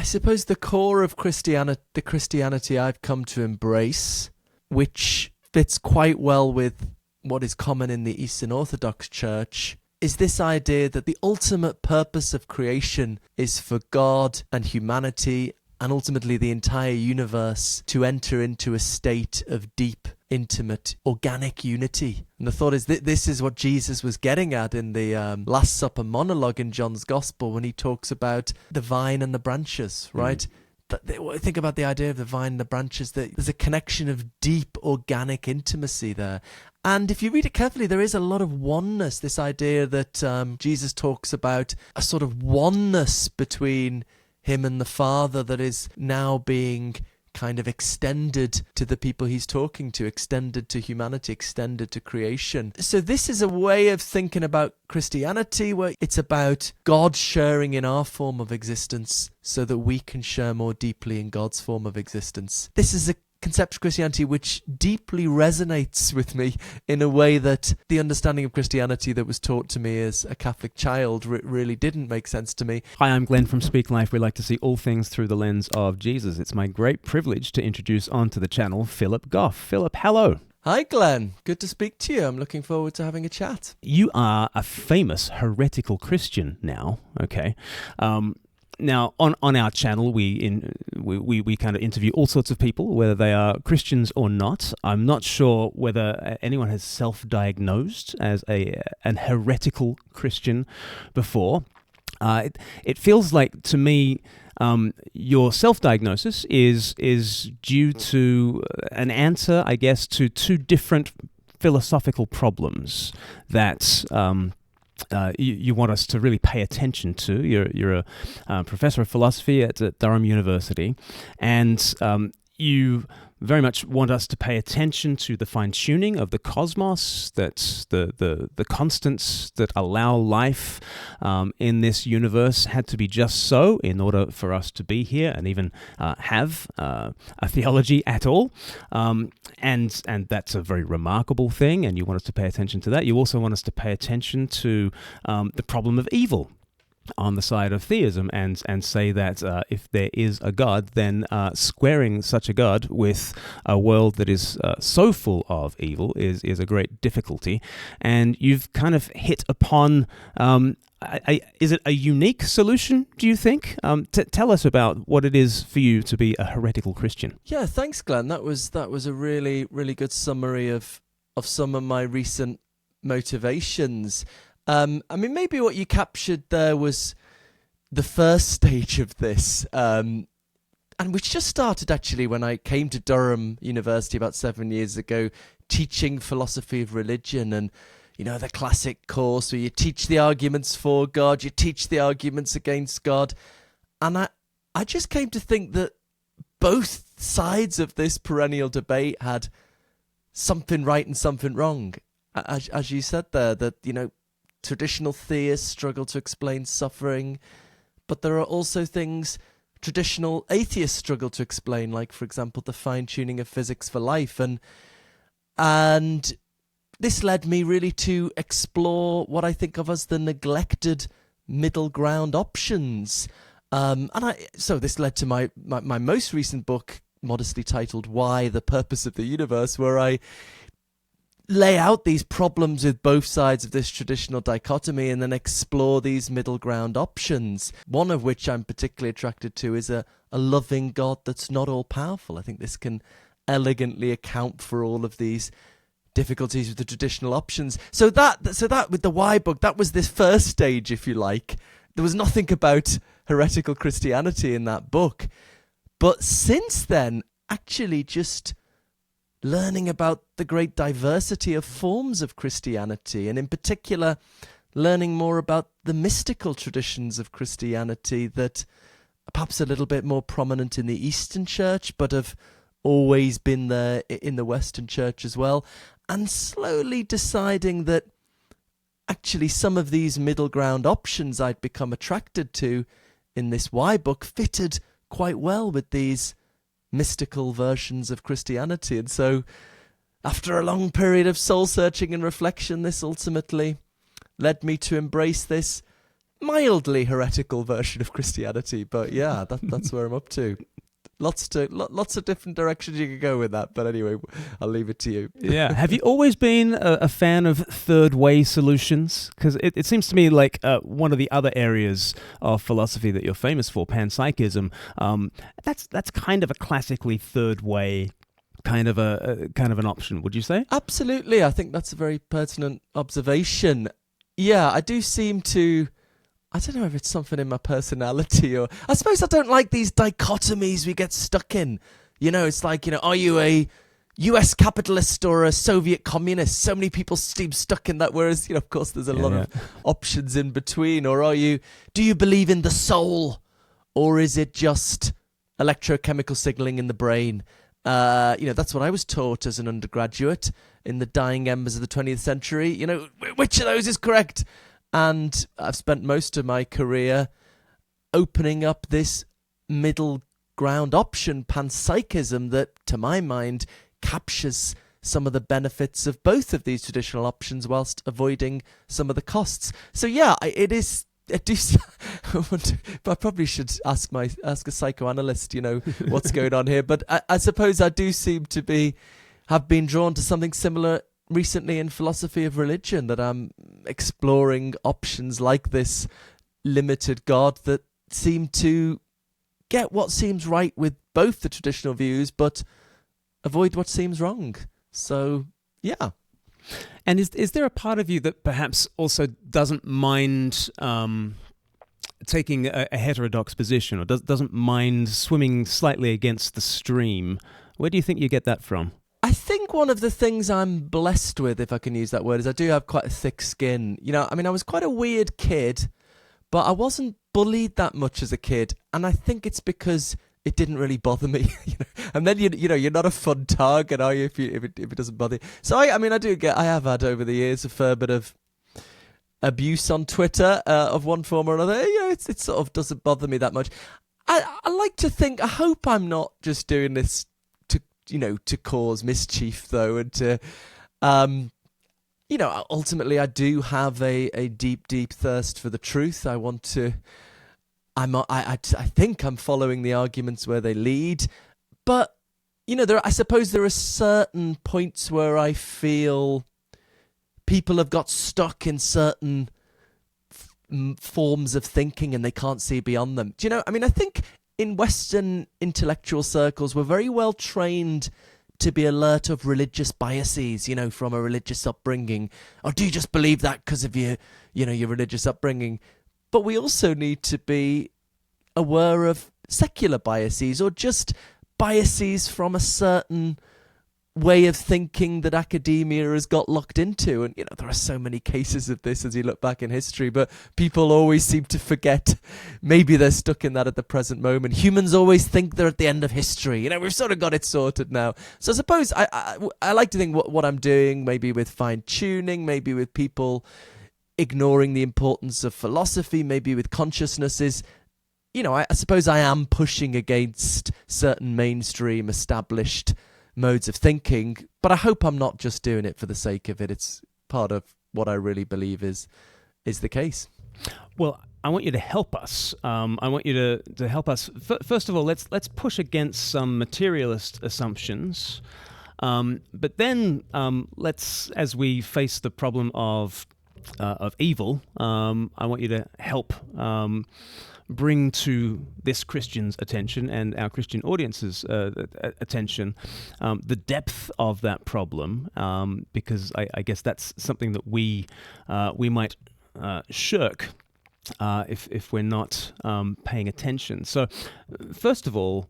I suppose the core of the Christianity I've come to embrace, which fits quite well with what is common in the Eastern Orthodox Church, is this idea that the ultimate purpose of creation is for God and humanity and ultimately the entire universe to enter into a state of deep, intimate, organic unity. And the thought is that this is what Jesus was getting at in the Last Supper monologue in John's Gospel when he talks about the vine and the branches, right? Think about the idea of the vine and the branches, that there's a connection of deep organic intimacy there. And if you read it carefully, there is a lot of oneness, this idea that Jesus talks about a sort of oneness between him and the Father that is now being kind of extended to the people he's talking to, extended to humanity, extended to creation. So this is a way of thinking about Christianity where it's about God sharing in our form of existence so that we can share more deeply in God's form of existence. This is a concept of Christianity which deeply resonates with me in a way that the understanding of Christianity that was taught to me as a Catholic child really didn't make sense to me. Hi, I'm Glenn from Speak Life. We like to see all things through the lens of Jesus. It's my great privilege to introduce onto the channel Philip Goff. Philip, hello. Hi, Glenn. Good to speak to you. I'm looking forward to having a chat. You are a famous heretical Christian now, okay? Now, on our channel, we kind of interview all sorts of people, whether they are Christians or not. I'm not sure whether anyone has self-diagnosed as an heretical Christian before. It feels like, to me, your self-diagnosis is due to an answer, I guess, to two different philosophical problems that you want us to really pay attention to. You're a professor of philosophy at Durham University, and you very much want us to pay attention to the fine-tuning of the cosmos, that's the constants that allow life in this universe had to be just so in order for us to be here and even have a theology at all. And that's a very remarkable thing, and you want us to pay attention to that. You also want us to pay attention to the problem of evil on the side of theism, and say that if there is a God, then squaring such a God with a world that is so full of evil is a great difficulty. And you've kind of hit upon, is it a unique solution, do you think? Tell us about what it is for you to be a heretical Christian. Yeah, thanks, Glenn. That was a really, really good summary of some of my recent motivations. I mean, maybe what you captured there was the first stage of this, and which just started actually when I came to Durham University about 7 years ago, teaching philosophy of religion, and you know, the classic course where you teach the arguments for God, you teach the arguments against God, and I just came to think that both sides of this perennial debate had something right and something wrong. As you said there, that, you know, traditional theists struggle to explain suffering, but there are also things traditional atheists struggle to explain, like, for example, the fine-tuning of physics for life. And this led me really to explore what I think of as the neglected middle ground options. So this led to my most recent book, modestly titled Why? The Purpose of the Universe, where I lay out these problems with both sides of this traditional dichotomy and then explore these middle ground options. One of which I'm particularly attracted to is a loving God that's not all powerful. I think this can elegantly account for all of these difficulties with the traditional options. So that with the Why book, that was this first stage, if you like. There was nothing about heretical Christianity in that book. But since then, actually just learning about the great diversity of forms of Christianity, and in particular, learning more about the mystical traditions of Christianity that are perhaps a little bit more prominent in the Eastern Church, but have always been there in the Western Church as well, and slowly deciding that actually some of these middle ground options I'd become attracted to in this Why book fitted quite well with these mystical versions of Christianity. And so after a long period of soul searching and reflection, this ultimately led me to embrace this mildly heretical version of Christianity. But yeah, that's where I'm up to. Lots of different directions you could go with that. But anyway, I'll leave it to you. Yeah. Have you always been a fan of third way solutions? Because it seems to me like one of the other areas of philosophy that you're famous for, panpsychism, that's kind of a classically third way kind of an option, would you say? Absolutely. I think that's a very pertinent observation. Yeah, I do seem to... I don't know if it's something in my personality or... I suppose I don't like these dichotomies we get stuck in. You know, it's like, are you a US capitalist or a Soviet communist? So many people seem stuck in that, whereas, of course, there's a lot of options in between. Or do you believe in the soul? Or is it just electrochemical signaling in the brain? That's what I was taught as an undergraduate in the dying embers of the 20th century. Which of those is correct? And I've spent most of my career opening up this middle ground option, panpsychism, that, to my mind, captures some of the benefits of both of these traditional options whilst avoiding some of the costs. So yeah, it is... I probably should ask a psychoanalyst, what's going on here. But I suppose I do seem to have been drawn to something similar recently in philosophy of religion, that I'm exploring options like this limited God that seem to get what seems right with both the traditional views, but avoid what seems wrong. So, yeah. And is there a part of you that perhaps also doesn't mind taking a heterodox position, or doesn't mind swimming slightly against the stream? Where do you think you get that from? I think one of the things I'm blessed with, if I can use that word, is I do have quite a thick skin. I was quite a weird kid, but I wasn't bullied that much as a kid. And I think it's because it didn't really bother me. And then, you're not a fun target, are you, if it doesn't bother you? So, I have had over the years a fair bit of abuse on Twitter of one form or another. It sort of doesn't bother me that much. I like to think, I hope I'm not just doing this to cause mischief, though, and to, ultimately I do have a deep, deep thirst for the truth. I want to, I think I'm following the arguments where they lead, but, I suppose there are certain points where I feel people have got stuck in certain forms of thinking and they can't see beyond them. I think in Western intellectual circles, we're very well trained to be alert of religious biases, from a religious upbringing. Or do you just believe that because of your religious upbringing? But we also need to be aware of secular biases, or just biases from a certain way of thinking that academia has got locked into. And, there are so many cases of this as you look back in history, but people always seem to forget. Maybe they're stuck in that at the present moment. Humans always think they're at the end of history. We've sort of got it sorted now. So I suppose I like to think what I'm doing, maybe with fine-tuning, maybe with people ignoring the importance of philosophy, maybe with consciousness, is, I suppose I am pushing against certain mainstream established modes of thinking, but I hope I'm not just doing it for the sake of it. It's part of what I really believe is the case. Well, I want you to help us. I want you to help us. First of all, let's push against some materialist assumptions, but then let's, as we face the problem of evil, I want you to help bring to this Christian's attention and our Christian audience's attention the depth of that problem, because I guess that's something that we might shirk if we're not paying attention. So, first of all,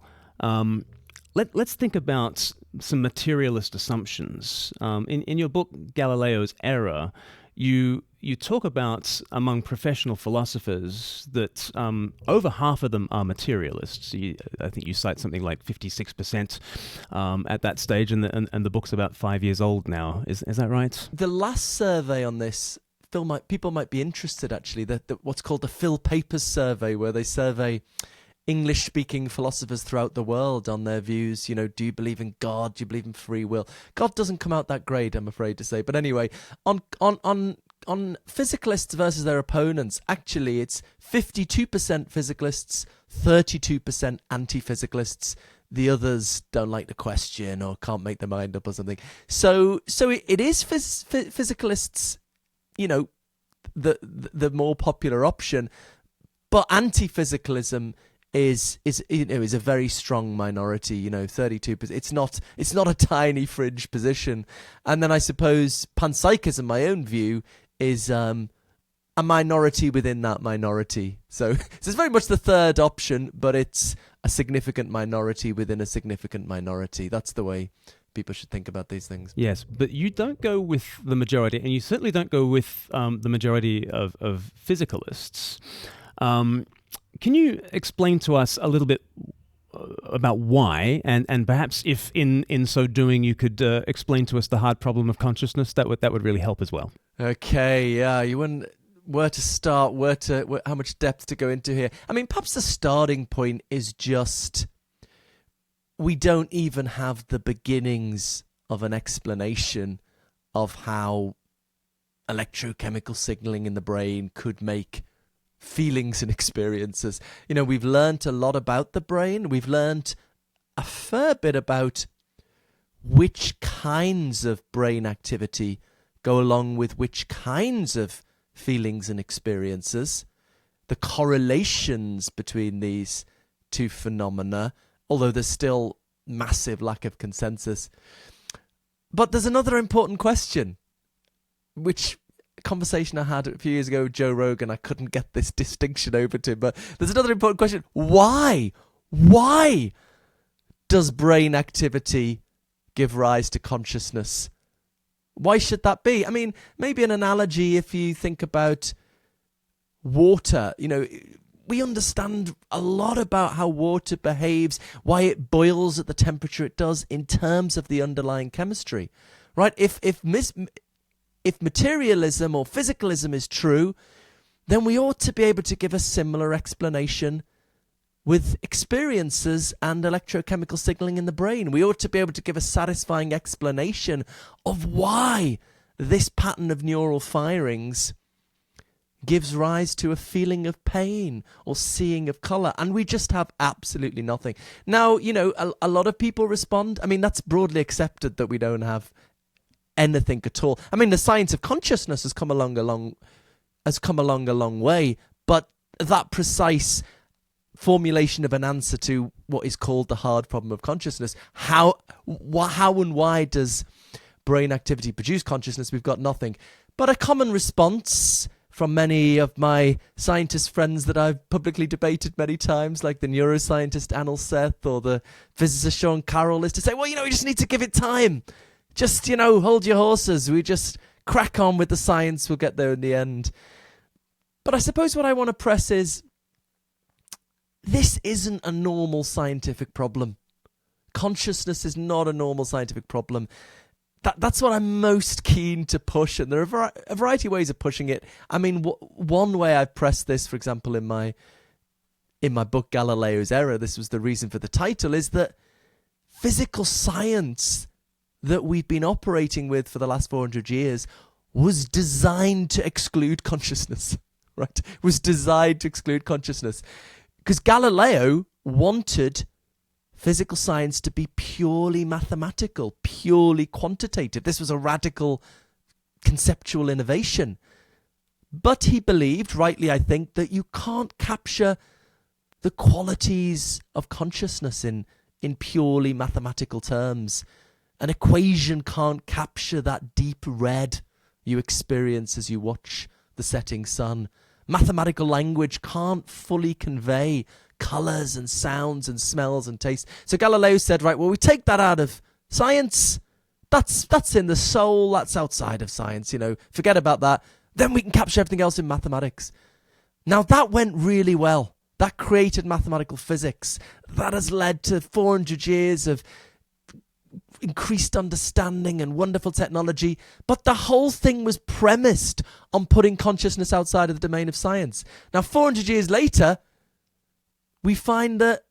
let's think about some materialist assumptions. In your book, Galileo's Error, you talk about, among professional philosophers, that over half of them are materialists. I think you cite something like 56% at that stage, and the book's about 5 years old now. Is that right? The last survey on this, people might be interested, actually, what's called the Phil Papers survey, where they survey English-speaking philosophers throughout the world on their views. Do you believe in God? Do you believe in free will? God doesn't come out that great, I'm afraid to say. But anyway, on on physicalists versus their opponents, actually it's 52% physicalists, 32% anti-physicalists. The others don't like the question or can't make their mind up or something. So it is physicalists, the more popular option, but anti-physicalism is a very strong minority. 32%. It's not a tiny fringe position. And then I suppose panpsychism, my own view, is a minority within that minority. So it's very much the third option, but it's a significant minority within a significant minority. That's the way people should think about these things. Yes, but you don't go with the majority, and you certainly don't go with the majority of physicalists. Can you explain to us a little bit about why, and perhaps if in so doing you could explain to us the hard problem of consciousness, that would really help as well. Okay, yeah, you wouldn't. Where to start, how much depth to go into here. I mean, perhaps the starting point is just we don't even have the beginnings of an explanation of how electrochemical signaling in the brain could make feelings and experiences. We've learnt a lot about the brain. We've learnt a fair bit about which kinds of brain activity go along with which kinds of feelings and experiences, the correlations between these two phenomena, although there's still massive lack of consensus. But there's another important question, which conversation I had a few years ago with Joe Rogan, I couldn't get this distinction over to him, but there's another important question. Why does brain activity give rise to consciousness? Why should that be? I mean, maybe an analogy, if you think about water, we understand a lot about how water behaves, why it boils at the temperature it does in terms of the underlying chemistry, right? If materialism or physicalism is true, then we ought to be able to give a similar explanation with experiences and electrochemical signaling in the brain. We ought to be able to give a satisfying explanation of why this pattern of neural firings gives rise to a feeling of pain or seeing of colour, and we just have absolutely nothing. Now, a lot of people respond. I mean, that's broadly accepted that we don't have anything at all. I mean, the science of consciousness has come along a long way, but that precise formulation of an answer to what is called the hard problem of consciousness, how and why does brain activity produce consciousness? We've got nothing. But a common response from many of my scientist friends that I've publicly debated many times, like the neuroscientist Anil Seth or the physicist Sean Carroll, is to say, well, you just need to give it time. Just, hold your horses. We just crack on with the science. We'll get there in the end. But I suppose what I want to press is, this isn't a normal scientific problem. Consciousness is not a normal scientific problem. That's what I'm most keen to push, and there are a variety of ways of pushing it. I mean, one way I've pressed this, for example, in my book Galileo's Error, this was the reason for the title, is that physical science that we've been operating with for the last 400 years was designed to exclude consciousness, right? Was designed to exclude consciousness. Because Galileo wanted physical science to be purely mathematical, purely quantitative. This was a radical conceptual innovation. But he believed, rightly I think, that you can't capture the qualities of consciousness in purely mathematical terms. An equation can't capture that deep red you experience as you watch the setting sun. Mathematical language can't fully convey colours and sounds and smells and tastes. So Galileo said, right, well, we take that out of science. That's in the soul. That's outside of science. Forget about that. Then we can capture everything else in mathematics. Now, that went really well. That created mathematical physics. That has led to 400 years of increased understanding and wonderful technology, but the whole thing was premised on putting consciousness outside of the domain of science. Now, 400 years later, we find that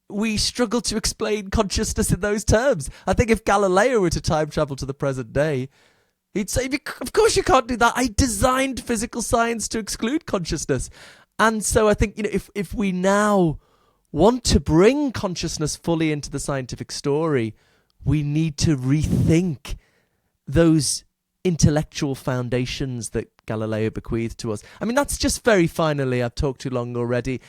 we struggle to explain consciousness in those terms. I think if Galileo were to time travel to the present day, He'd say, of course you can't do that. I designed physical science to exclude consciousness. And so I think, if we now want to bring consciousness fully into the scientific story, we need to rethink those intellectual foundations that Galileo bequeathed to us. I mean, that's just very finally, I've talked too long already.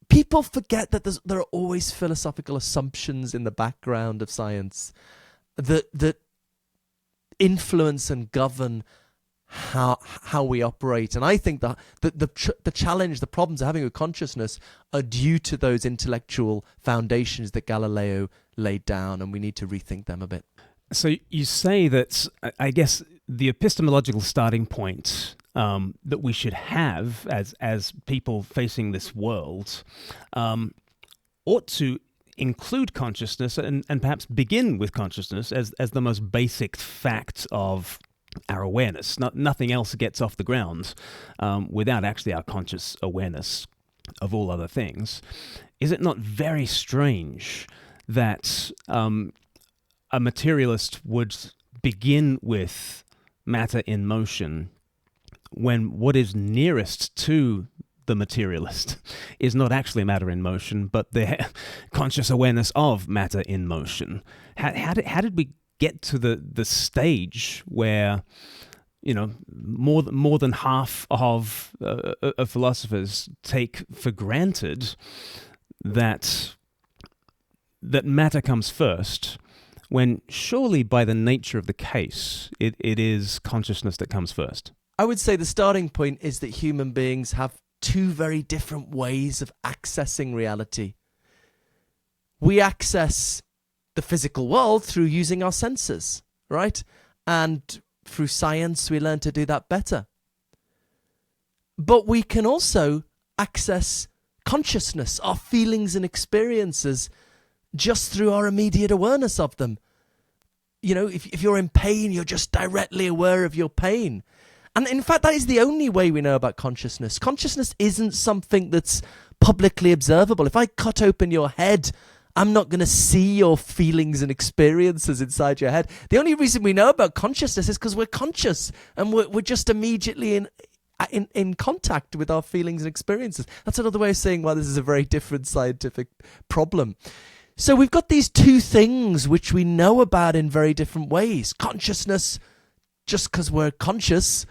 People forget that there are always philosophical assumptions in the background of science that influence and govern how we operate. And I think that the challenge, the problems of having with consciousness are due to those intellectual foundations that Galileo laid down, and we need to rethink them a bit. So you say that, I guess, the epistemological starting point that we should have as people facing this world ought to include consciousness and perhaps begin with consciousness as the most basic fact of our awareness. Nothing else gets off the ground without actually our conscious awareness of all other things. Is it not very strange that a materialist would begin with matter in motion when what is nearest to the materialist is not actually matter in motion, but their conscious awareness of matter in motion? How did we get to the stage where, more than half of philosophers take for granted that matter comes first, when surely by the nature of the case, it is consciousness that comes first? I would say the starting point is that human beings have two very different ways of accessing reality. We access the physical world through using our senses, right? And through science, we learn to do that better. But we can also access consciousness, our feelings and experiences, just through our immediate awareness of them. If you're in pain, you're just directly aware of your pain. And in fact, that is the only way we know about consciousness. Consciousness isn't something that's publicly observable. If I cut open your head, I'm not going to see your feelings and experiences inside your head. The only reason we know about consciousness is because we're conscious and we're just immediately in contact with our feelings and experiences. That's another way of saying why this is a very different scientific problem. So we've got these two things which we know about in very different ways. Consciousness, just because we're conscious,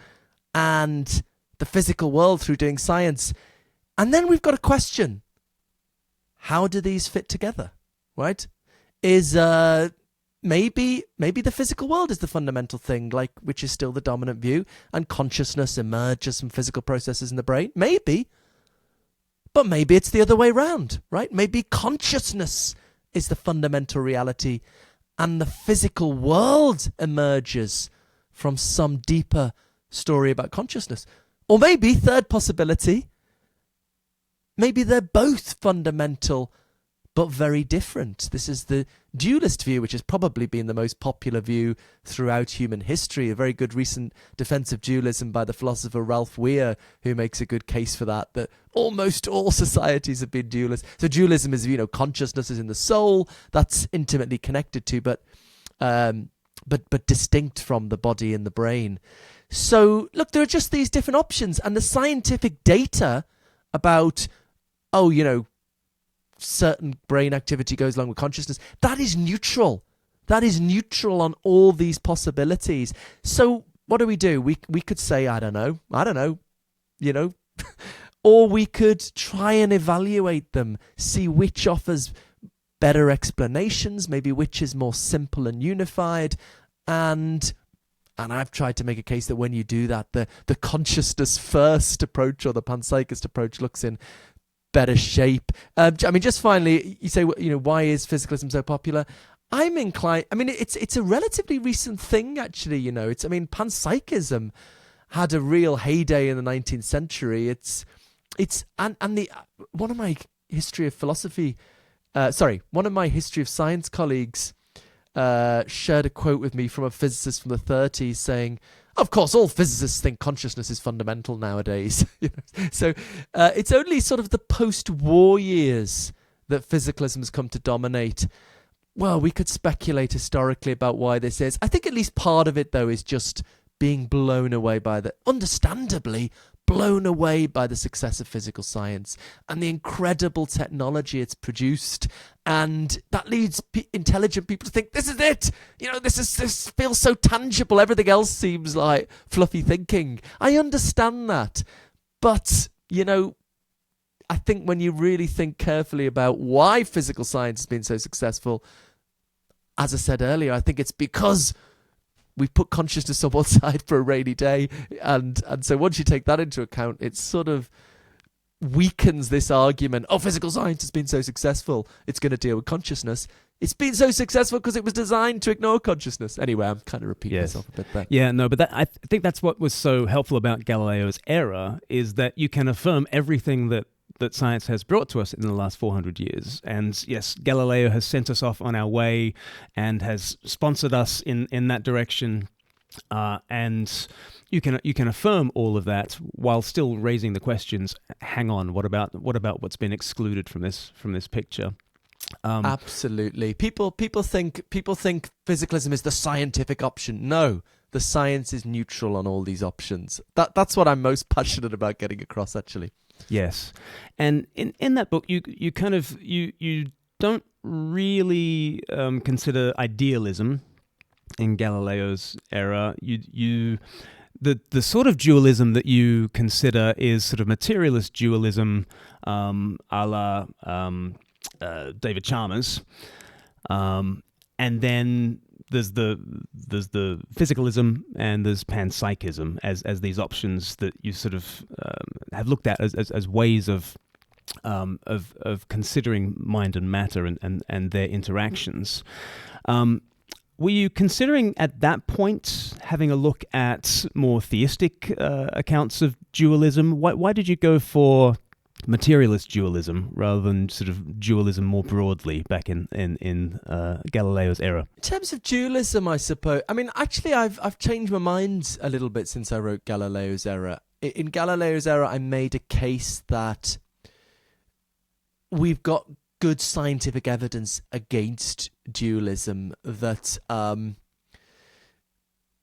and the physical world through doing science. And then we've got a question. How do these fit together, right? Is maybe the physical world is the fundamental thing, which is still the dominant view, and consciousness emerges from physical processes in the brain? Maybe. But maybe it's the other way around, right? Maybe consciousness is the fundamental reality, and the physical world emerges from some deeper story about consciousness. Or maybe, third possibility, maybe they're both fundamental but very different. This is the dualist view, which has probably been the most popular view throughout human history. A very good recent defense of dualism by the philosopher Ralph Weir, who makes a good case for that almost all societies have been dualist. So dualism is, consciousness is in the soul. That's intimately connected to, but distinct from the body and the brain. So, look, there are just these different options, and the scientific data about, certain brain activity goes along with consciousness, that is neutral. That is neutral on all these possibilities. So what do? We could say, I don't know, or we could try and evaluate them, see which offers better explanations, maybe which is more simple and unified, and I've tried to make a case that when you do that, the consciousness first approach or the panpsychist approach looks in better shape. Just finally, you say, why is physicalism so popular? I'm inclined. It's a relatively recent thing, actually. Panpsychism had a real heyday in the 19th century. One of my history of science colleagues shared a quote with me from a physicist from the 30s saying, of course, all physicists think consciousness is fundamental nowadays. So it's only sort of the post-war years that physicalism has come to dominate. Well, we could speculate historically about why this is. I think at least part of it, though, is just being blown away by understandably, blown away by the success of physical science and the incredible technology it's produced. And that leads intelligent people to think, this is it! This feels so tangible. Everything else seems like fluffy thinking. I understand that. But, I think when you really think carefully about why physical science has been so successful, as I said earlier, I think it's because we've put consciousness on one side for a rainy day. And so once you take that into account, it sort of weakens this argument, physical science has been so successful, it's going to deal with consciousness. It's been so successful because it was designed to ignore consciousness. Anyway, I'm kind of repeating myself a bit there. Yeah, no, but I think that's what was so helpful about Galileo's era, is that you can affirm everything that science has brought to us in the last 400 years. And yes, Galileo has sent us off on our way and has sponsored us in that direction. And you can affirm all of that while still raising the questions. Hang on, what about what's been excluded from this picture? Absolutely. People think physicalism is the scientific option. No, the science is neutral on all these options. That's what I'm most passionate about getting across, actually. Yes, and in that book, you kind of you don't really consider idealism in Galileo's era. The sort of dualism that you consider is sort of materialist dualism, a la David Chalmers, and then there's the physicalism and there's panpsychism as these options that you sort of have looked at as ways of considering mind and matter and their interactions. Were you considering at that point having a look at more theistic accounts of dualism? Why did you go for materialist dualism rather than sort of dualism more broadly back in Galileo's era? In terms of dualism, I suppose. I mean, actually, I've changed my mind a little bit since I wrote Galileo's era. In Galileo's era, I made a case that we've got good scientific evidence against dualism. That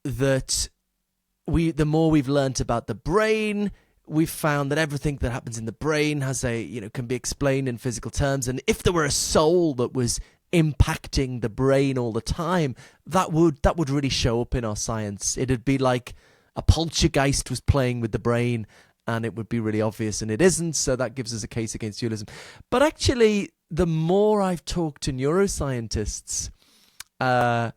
the more we've learnt about the brain, we've found that everything that happens in the brain has can be explained in physical terms. And if there were a soul that was impacting the brain all the time, that would really show up in our science. It'd be like a poltergeist was playing with the brain, and it would be really obvious, and it isn't. So that gives us a case against dualism. But actually, the more I've talked to neuroscientists, I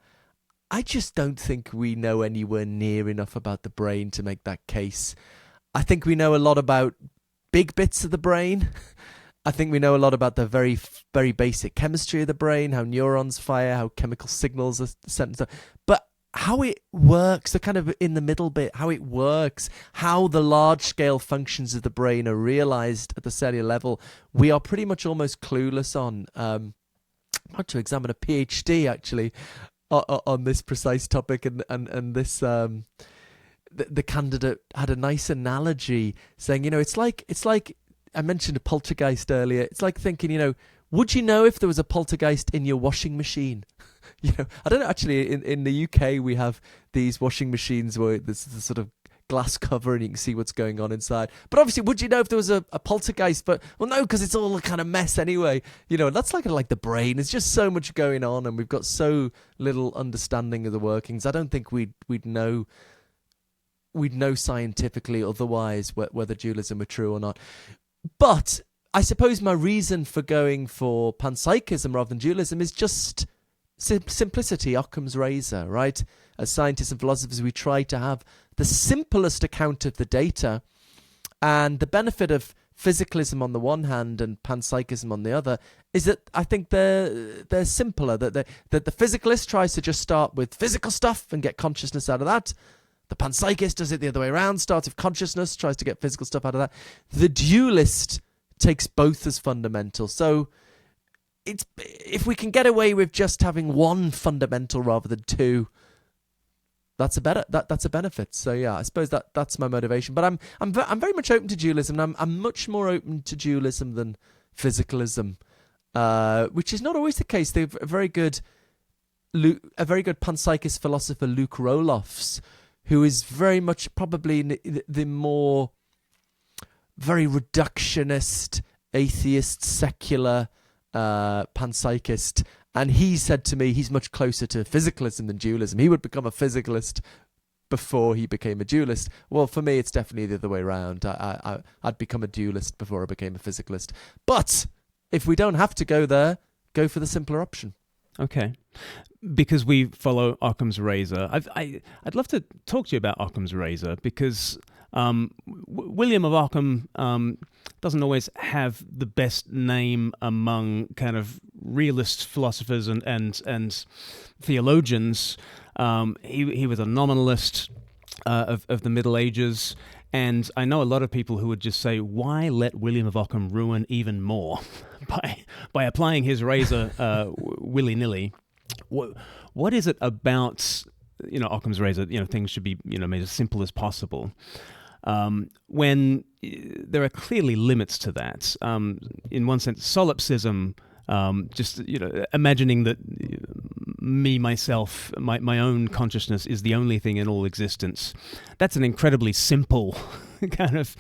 just don't think we know anywhere near enough about the brain to make that case. I think we know a lot about big bits of the brain. I think we know a lot about the very, very basic chemistry of the brain, how neurons fire, how chemical signals are sent and stuff. But how it works, the kind of in the middle bit, how it works, how the large-scale functions of the brain are realized at the cellular level, we are pretty much almost clueless on. I'm about to examine a PhD, actually, on this precise topic, and this... The candidate had a nice analogy saying, it's like I mentioned a poltergeist earlier. It's like thinking, would you know if there was a poltergeist in your washing machine? I don't know. Actually, in the UK, we have these washing machines where there's the sort of glass cover and you can see what's going on inside. But obviously, would you know if there was a poltergeist? But, well, no, because it's all a kind of mess anyway. That's like the brain. There's just so much going on and we've got so little understanding of the workings. I don't think we'd know scientifically otherwise whether dualism were true or not. But I suppose my reason for going for panpsychism rather than dualism is just simplicity, Occam's razor, right? As scientists and philosophers, we try to have the simplest account of the data, and the benefit of physicalism on the one hand and panpsychism on the other is that I think they're simpler, that the physicalist tries to just start with physical stuff and get consciousness out of that. The panpsychist does it the other way around, starts with consciousness, tries to get physical stuff out of that. The dualist takes both as fundamental. So if we can get away with just having one fundamental rather than two, that's a benefit. So yeah, I suppose that's my motivation. But I'm very much open to dualism. I'm much more open to dualism than physicalism. which is not always the case. They've a very good panpsychist philosopher, Luke Roelofs, who is very much probably the more very reductionist, atheist, secular panpsychist. And he said to me he's much closer to physicalism than dualism. He would become a physicalist before he became a dualist. Well, for me, it's definitely the other way around. I'd become a dualist before I became a physicalist. But if we don't have to go there, go for the simpler option. Okay. Because we follow Occam's razor, I'd love to talk to you about Occam's razor, because William of Occam doesn't always have the best name among kind of realist philosophers and theologians. He was a nominalist of the Middle Ages, and I know a lot of people who would just say, why let William of Occam ruin even more by applying his razor willy-nilly? What is it about, Occam's razor, things should be, made as simple as possible, when there are clearly limits to that? In one sense, solipsism, just, imagining that me, myself, my own consciousness is the only thing in all existence. That's an incredibly simple kind of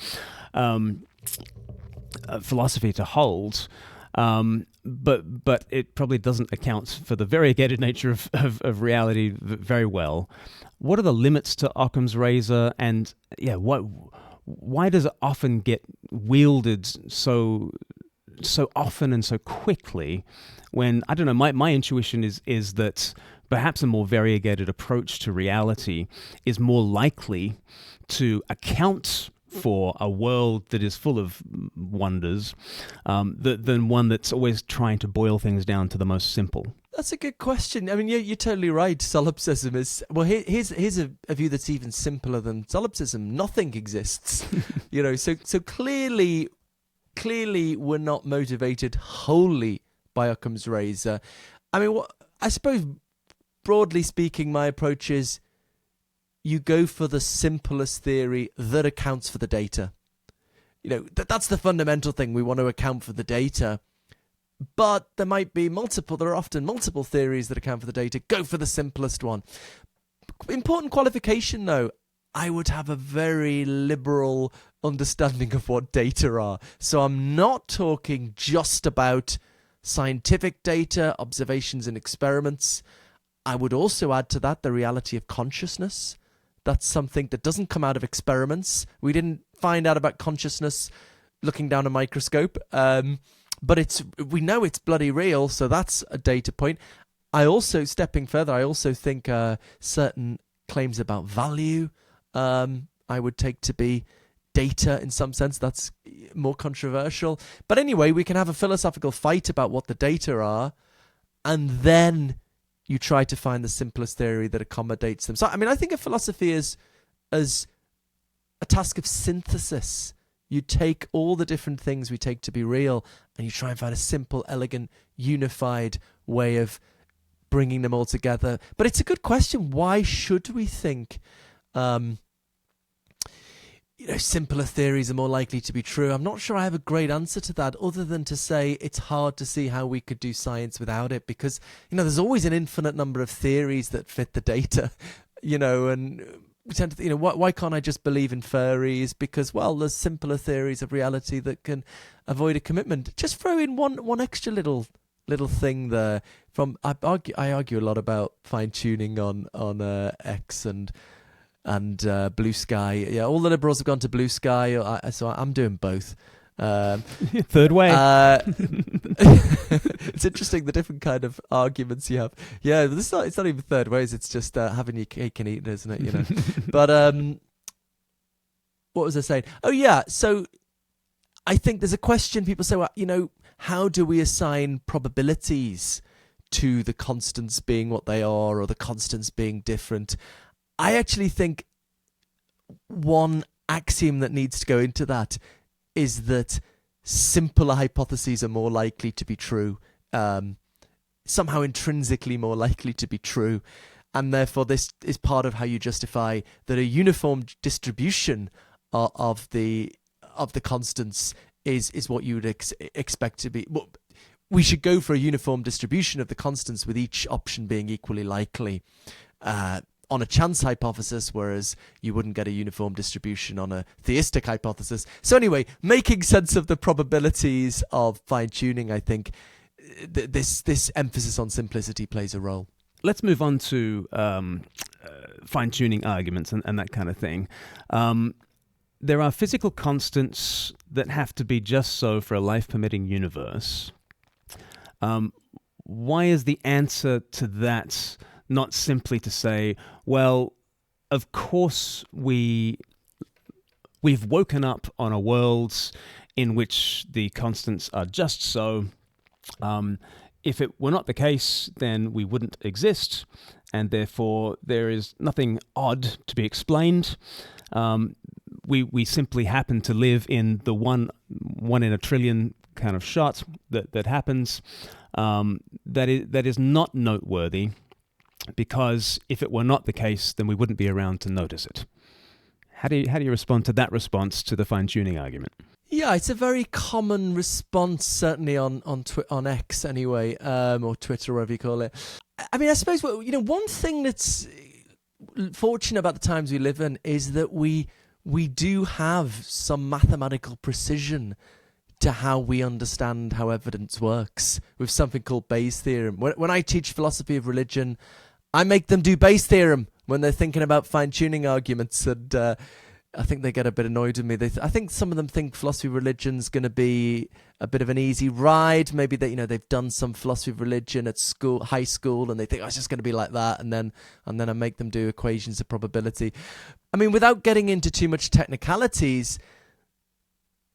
philosophy to hold. But it probably doesn't account for the variegated nature of reality very well. What are the limits to Occam's razor, and why does it often get wielded so often and so quickly? When, I don't know, my intuition is that perhaps a more variegated approach to reality is more likely to account for a world that is full of wonders than one that's always trying to boil things down to the most simple. That's a good question. I mean, you're totally right. Solipsism is... Well, here's a view that's even simpler than solipsism. Nothing exists. So clearly we're not motivated wholly by Occam's razor. I mean, I suppose, broadly speaking, my approach is you go for the simplest theory that accounts for the data. That's the fundamental thing. We want to account for the data. But there are often multiple theories that account for the data. Go for the simplest one. Important qualification, though. I would have a very liberal understanding of what data are. So I'm not talking just about scientific data, observations and experiments. I would also add to that the reality of consciousness. That's something that doesn't come out of experiments. We didn't find out about consciousness looking down a microscope. But we know it's bloody real, so that's a data point. Stepping further, I also think certain claims about value I would take to be data in some sense. That's more controversial. But anyway, we can have a philosophical fight about what the data are, and then you try to find the simplest theory that accommodates them. So, I mean, I think of philosophy as a task of synthesis. You take all the different things we take to be real, and you try and find a simple, elegant, unified way of bringing them all together. But it's a good question. Why should we think simpler theories are more likely to be true? I'm not sure I have a great answer to that, other than to say it's hard to see how we could do science without it, because there's always an infinite number of theories that fit the data, and we tend to why can't I just believe in furries? Because, well, there's simpler theories of reality that can avoid a commitment. Just throw in one extra little thing there. I argue a lot about fine tuning on X and Blue Sky. Yeah, all the liberals have gone to Blue Sky, so I'm doing both. Third way. It's interesting the different kind of arguments you have. Yeah, it's not even third ways. It's just having your cake and eating, isn't it? But what was I saying? Oh yeah. So I think there's a question. People say, well, how do we assign probabilities to the constants being what they are, or the constants being different? I actually think one axiom that needs to go into that is that simpler hypotheses are more likely to be true, somehow intrinsically more likely to be true, and therefore this is part of how you justify that a uniform distribution of the constants is what you would expect to be. we should go for a uniform distribution of the constants with each option being equally likely on a chance hypothesis, whereas you wouldn't get a uniform distribution on a theistic hypothesis. So anyway, making sense of the probabilities of fine-tuning, I think this emphasis on simplicity plays a role. Let's move on to fine-tuning arguments and that kind of thing. There are physical constants that have to be just so for a life-permitting universe. Why is the answer to that not simply to say, well, of course we've woken up on a world in which the constants are just so. If it were not the case, then we wouldn't exist, and therefore there is nothing odd to be explained. We simply happen to live in the one in a trillion kind of shot that happens. That is not noteworthy, because if it were not the case, then we wouldn't be around to notice it. How do you respond to that response to the fine-tuning argument? Yeah, it's a very common response, certainly on X anyway, or Twitter, whatever you call it. I mean, I suppose one thing that's fortunate about the times we live in is that we do have some mathematical precision to how we understand how evidence works with something called Bayes' theorem. When I teach philosophy of religion, I make them do Bayes' theorem when they're thinking about fine-tuning arguments, and I think they get a bit annoyed with me. I think some of them think philosophy of religion's going to be a bit of an easy ride. Maybe they've done some philosophy of religion at school, high school, and they think it's just going to be like that. And then I make them do equations of probability. I mean, without getting into too much technicalities,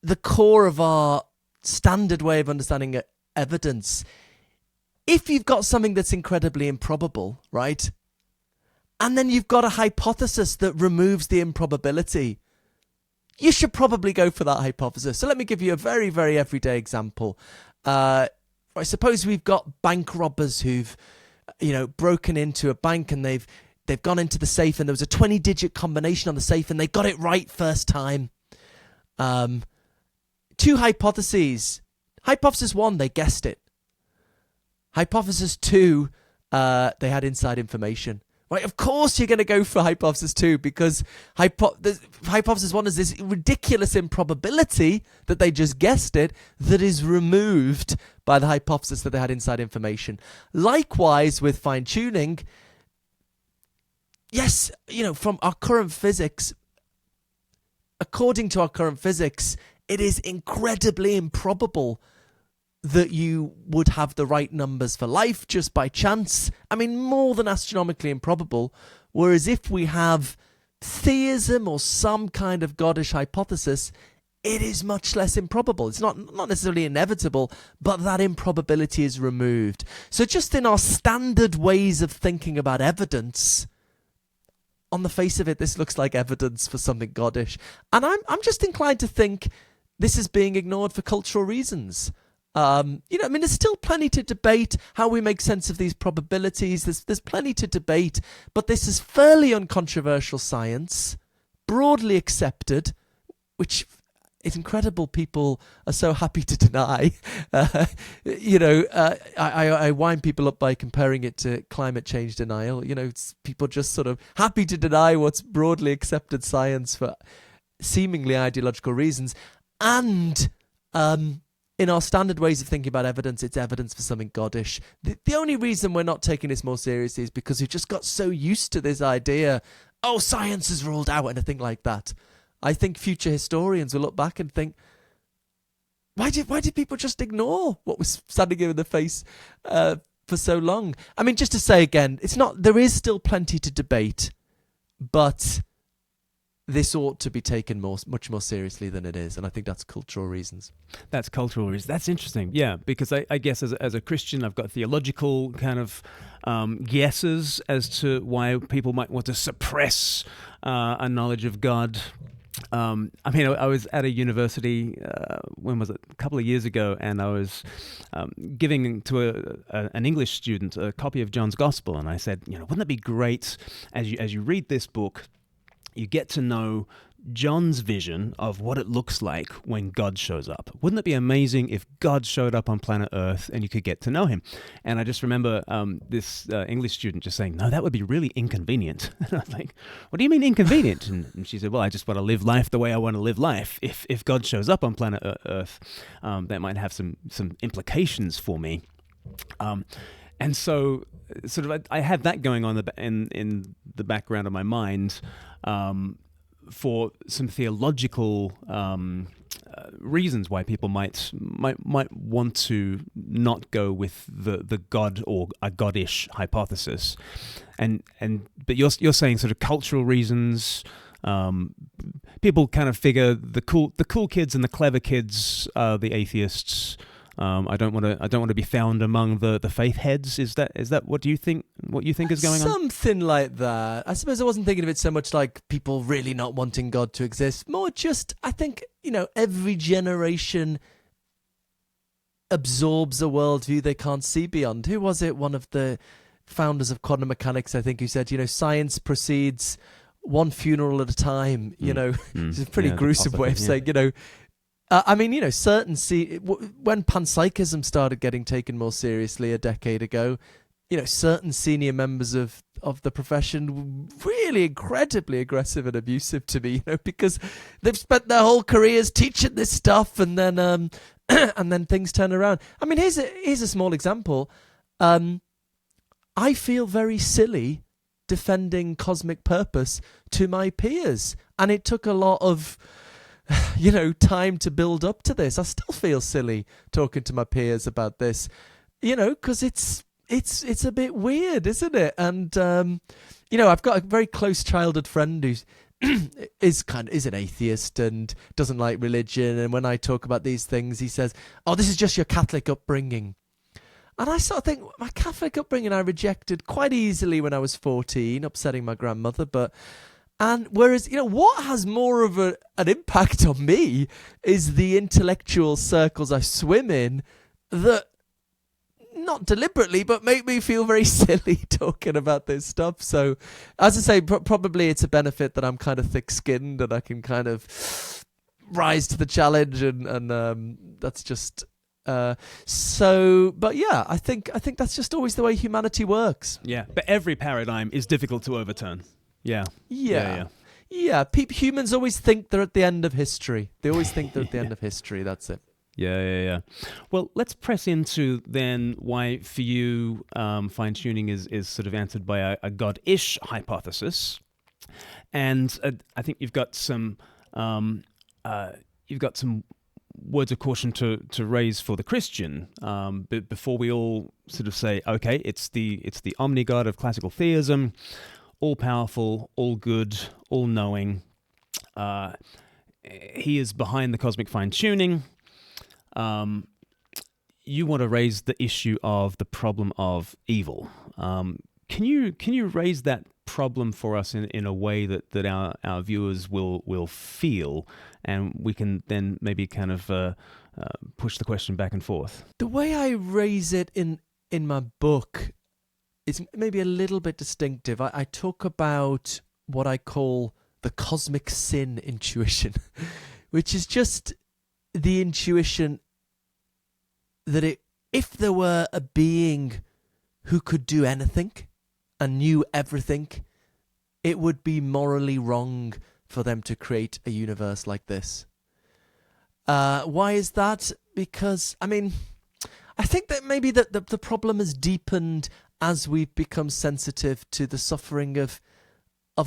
the core of our standard way of understanding evidence, if you've got something that's incredibly improbable, right? And then you've got a hypothesis that removes the improbability, you should probably go for that hypothesis. So let me give you a very, very everyday example. I suppose we've got bank robbers who've, broken into a bank, and they've gone into the safe, and there was a 20-digit combination on the safe, and they got it right first time. Two hypotheses. Hypothesis 1, they guessed it. Hypothesis 2, they had inside information. Right, of course you're going to go for hypothesis 2, because hypothesis 1 is this ridiculous improbability that they just guessed it that is removed by the hypothesis that they had inside information. Likewise with fine-tuning, yes, from our current physics, according to our current physics, it is incredibly improbable that you would have the right numbers for life just by chance. I mean, more than astronomically improbable. Whereas if we have theism or some kind of goddish hypothesis, it is much less improbable. It's not necessarily inevitable, but that improbability is removed. So just in our standard ways of thinking about evidence, on the face of it, this looks like evidence for something goddish. And I'm just inclined to think this is being ignored for cultural reasons. There's still plenty to debate how we make sense of these probabilities. There's plenty to debate, but this is fairly uncontroversial science, broadly accepted, which is incredible people are so happy to deny. I wind people up by comparing it to climate change denial. It's people just sort of happy to deny what's broadly accepted science for seemingly ideological reasons. And in our standard ways of thinking about evidence, it's evidence for something goddish. The only reason we're not taking this more seriously is because we've just got so used to this idea, science is ruled out, anything like that. I think future historians will look back and think, why did people just ignore what was standing in the face for so long? I mean, just to say again, there is still plenty to debate, but this ought to be taken much more seriously than it is, and I think that's cultural reasons. That's cultural reasons. That's interesting, yeah, because I guess as a Christian, I've got theological kind of guesses as to why people might want to suppress a knowledge of God. I was at a university, when was it? A couple of years ago, and I was giving to an English student a copy of John's Gospel, and I said, wouldn't it be great as you read this book, you get to know John's vision of what it looks like when God shows up. Wouldn't it be amazing if God showed up on planet Earth and you could get to know him? And I just remember this English student just saying, no, that would be really inconvenient. And I was like, what do you mean inconvenient? And she said, well, I just want to live life the way I want to live life. If God shows up on planet Earth, that might have some implications for me. And so sort of I had that going on in the background of my mind for some theological reasons why people might want to not go with the God or a God-ish hypothesis, but you're saying sort of cultural reasons. People kind of figure the cool kids and the clever kids are the atheists. I don't want to be found among the faith heads. Is that what you think is going on? Something like that. I suppose I wasn't thinking of it so much like people really not wanting God to exist. More just, I think, every generation absorbs a worldview they can't see beyond. Who was it? One of the founders of quantum mechanics, I think, who said, science proceeds one funeral at a time. It's a pretty gruesome way of saying, when panpsychism started getting taken more seriously a decade ago, certain senior members of the profession were really incredibly aggressive and abusive to me, because they've spent their whole careers teaching this stuff, and then and then things turn around. I mean, here's a small example. I feel very silly defending cosmic purpose to my peers, and it took a lot of time to build up to this. I still feel silly talking to my peers about this, because it's a bit weird, isn't it? And I've got a very close childhood friend who is an atheist and doesn't like religion. And when I talk about these things, he says, "Oh, this is just your Catholic upbringing." And I sort of think my Catholic upbringing I rejected quite easily when I was 14, upsetting my grandmother, And whereas, what has more of an impact on me is the intellectual circles I swim in that, not deliberately, but make me feel very silly talking about this stuff. So, as I say, probably it's a benefit that I'm kind of thick-skinned and I can kind of rise to the challenge, and that's just... but yeah, I think that's just always the way humanity works. Yeah, but every paradigm is difficult to overturn. Yeah. Humans always think they're at the end of history. They always think they're at the end of history. That's it. Yeah. Well, let's press into then why for you fine-tuning is sort of answered by a God-ish hypothesis, and I think you've got some words of caution to raise for the Christian, but before we all sort of say, okay, it's the omni-God of classical theism. All-powerful, all-good, all-knowing. He is behind the cosmic fine-tuning. You want to raise the issue of the problem of evil. Can you raise that problem for us in a way that our viewers will feel, and we can then maybe kind of push the question back and forth? The way I raise it in my book... it's maybe a little bit distinctive. I talk about what I call the cosmic sin intuition, which is just the intuition that if there were a being who could do anything and knew everything, it would be morally wrong for them to create a universe like this. Why is that? Because, I think that maybe the problem has deepened as we've become sensitive to the suffering of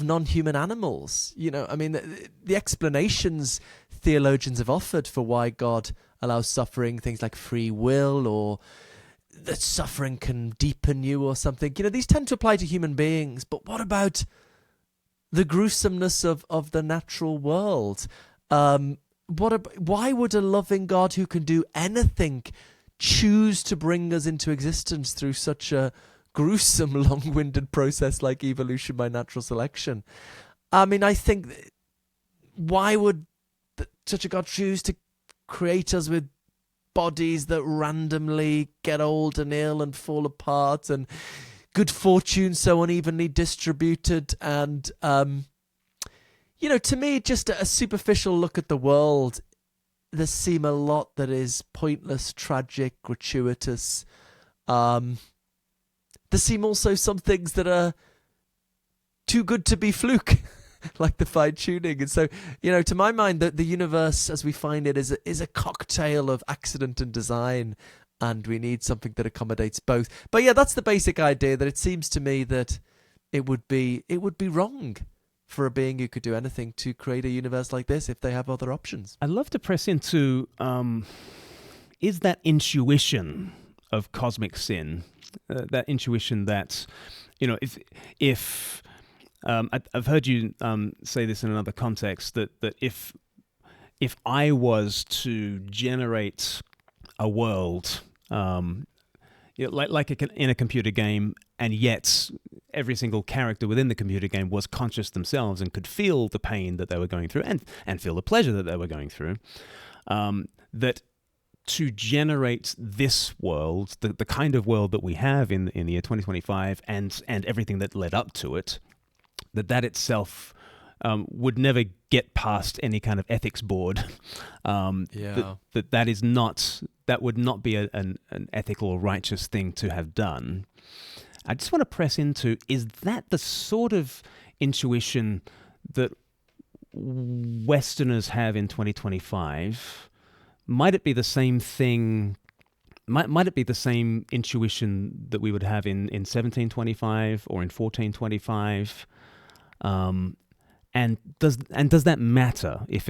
non-human animals. The explanations theologians have offered for why God allows suffering, things like free will, or that suffering can deepen you or something. These tend to apply to human beings, but what about the gruesomeness of the natural world? Why would a loving God who can do anything choose to bring us into existence through such a gruesome, long-winded process like evolution by natural selection? I think, why would such a God choose to create us with bodies that randomly get old and ill and fall apart, and good fortune so unevenly distributed, and To me, just a superficial look at the world, there seem a lot that is pointless, tragic, gratuitous. There seem also some things that are too good to be fluke, like the fine tuning. And so, to my mind, the universe as we find it is a cocktail of accident and design, and we need something that accommodates both. But yeah, that's the basic idea, that it seems to me that it would be wrong for a being who could do anything to create a universe like this if they have other options. I'd love to press into, is that intuition of cosmic sin, that intuition that, if I've heard you say this in another context, that if I was to generate a world, like in a computer game, and yet every single character within the computer game was conscious themselves and could feel the pain that they were going through and feel the pleasure that they were going through, that to generate this world, the kind of world that we have in the year 2025 and everything that led up to it, that itself would never get past any kind of ethics board. That would not be an ethical or righteous thing to have done. I just want to press into, is that the sort of intuition that Westerners have in 2025? Might it be the same thing? Might it be the same intuition that we would have in 1725 or in 1425? And does that matter if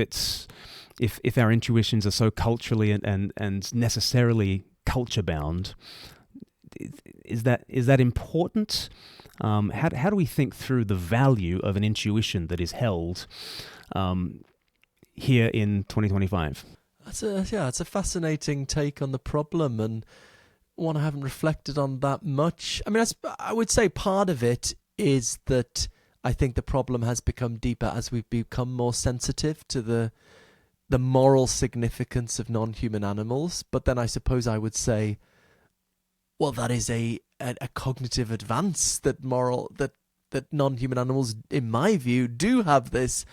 our intuitions are so culturally and necessarily culture bound? Is that important? How do we think through the value of an intuition that is held here in 2025? It's a fascinating take on the problem, and one I haven't reflected on that much. I mean, I would say part of it is that I think the problem has become deeper as we've become more sensitive to the moral significance of non-human animals. But then I suppose I would say, well, that is a cognitive advance, that non-human animals, in my view, do have this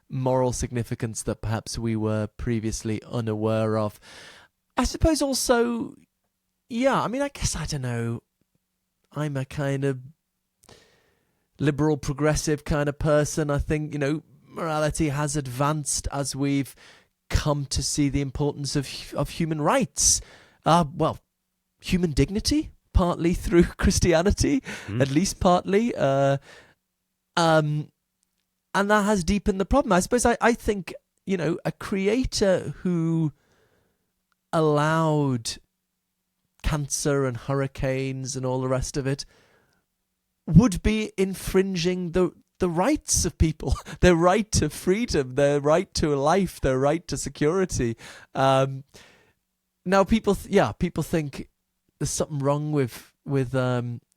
moral significance that perhaps we were previously unaware of. I suppose also, I mean, I guess, I don't know, I'm a kind of liberal, progressive kind of person. I think, morality has advanced as we've come to see the importance of human rights. Human dignity, partly through Christianity, at least partly. And that has deepened the problem. I suppose I think, a creator who allowed cancer and hurricanes and all the rest of it would be infringing the rights of people, their right to freedom, their right to life, their right to security. Now, people think there's something wrong with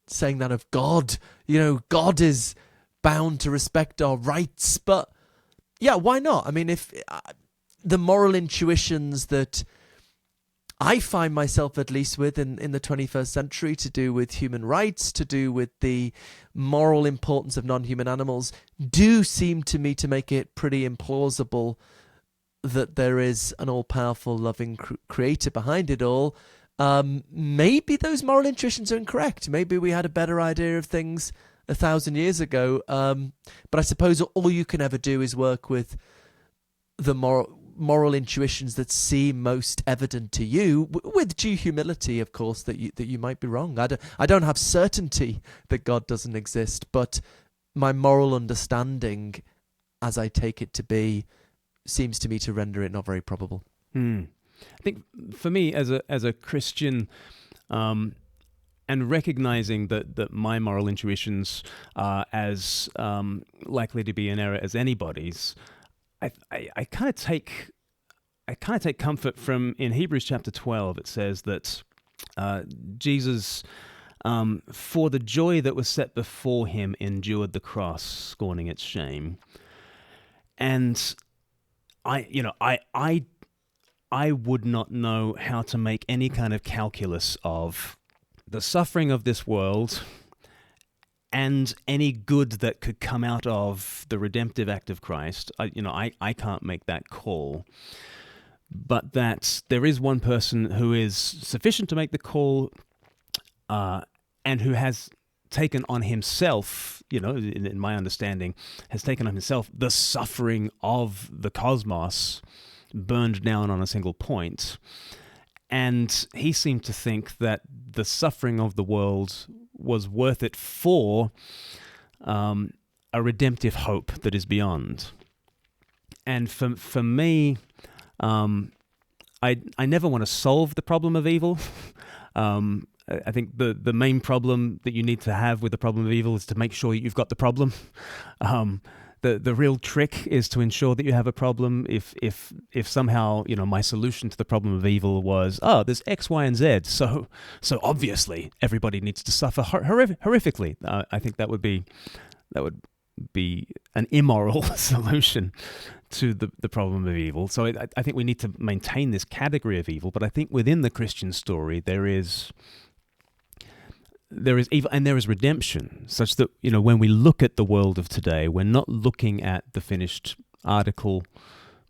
saying that of God. God is bound to respect our rights, but why not? I mean, if the moral intuitions that I find myself at least with in the 21st century, to do with human rights, to do with the moral importance of non-human animals, do seem to me to make it pretty implausible that there is an all-powerful, loving creator behind it all. Maybe those moral intuitions are incorrect. Maybe we had a better idea of things 1,000 years ago. But I suppose all you can ever do is work with the moral intuitions that seem most evident to you, with due humility, of course, that you might be wrong. I don't have certainty that God doesn't exist, but my moral understanding, as I take it to be, seems to me to render it not very probable. I think for me, as a Christian, and recognizing that my moral intuitions are as likely to be in error as anybody's, I kind of take comfort from, in Hebrews chapter 12, it says that Jesus, for the joy that was set before him, endured the cross, scorning its shame. And I would not know how to make any kind of calculus of the suffering of this world and any good that could come out of the redemptive act of Christ. I can't make that call. But that there is one person who is sufficient to make the call, and who has taken on himself, in my understanding, has taken on himself the suffering of the cosmos, burned down on a single point. And he seemed to think that the suffering of the world was worth it for a redemptive hope that is beyond. And for me, I never want to solve the problem of evil. I think the main problem that you need to have with the problem of evil is to make sure you've got the problem. The real trick is to ensure that you have a problem. If somehow my solution to the problem of evil was there's X, Y, and Z, so obviously everybody needs to suffer horrifically. I think that would be an immoral solution to the problem of evil. So I think we need to maintain this category of evil, but I think within the Christian story there is evil and there is redemption, such that when we look at the world of today, we're not looking at the finished article,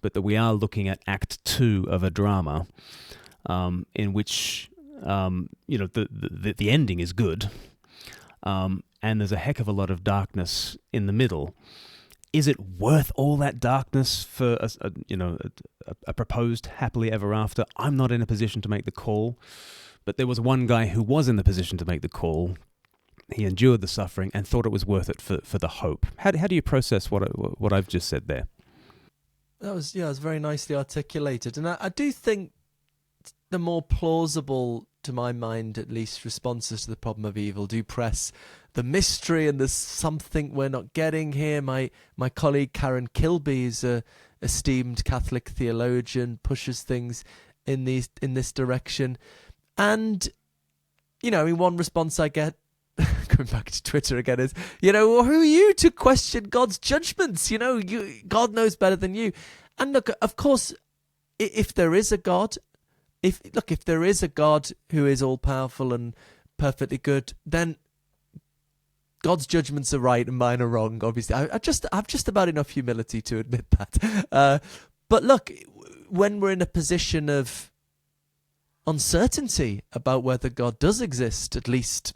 but that we are looking at Act 2 of a drama, in which the ending is good, and there's a heck of a lot of darkness in the middle. Is it worth all that darkness for a proposed happily ever after? I'm not in a position to make the call, but there was one guy who was in the position to make the call. He endured the suffering and thought it was worth it for the hope. How do you process what I've just said there? That was very nicely articulated, and I do think the more plausible, to my mind at least, responses to the problem of evil do press the mystery and there's something we're not getting here. My colleague Karen Kilby is a esteemed Catholic theologian, pushes things in this direction. And one response I get, going back to Twitter again, is well, who are you to question God's judgments? God knows better than you. And look, of course, if there is a God, if there is a God who is all powerful and perfectly good, then God's judgments are right and mine are wrong. Obviously, I've just about enough humility to admit that. But look, when we're in a position of uncertainty about whether God does exist, at least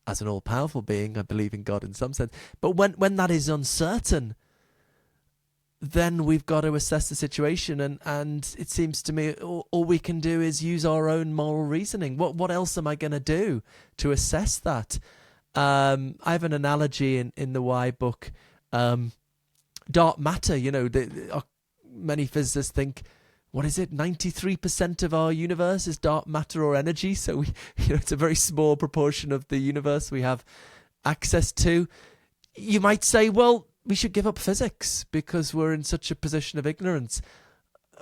as an all-powerful being, I believe in God in some sense. But when that is uncertain, then we've got to assess the situation, and it seems to me all we can do is use our own moral reasoning. What else am I going to do to assess that? I have an analogy in the Why book. Dark matter, many physicists think, 93% of our universe is dark matter or energy. So it's a very small proportion of the universe we have access to. You might say, well, we should give up physics because we're in such a position of ignorance.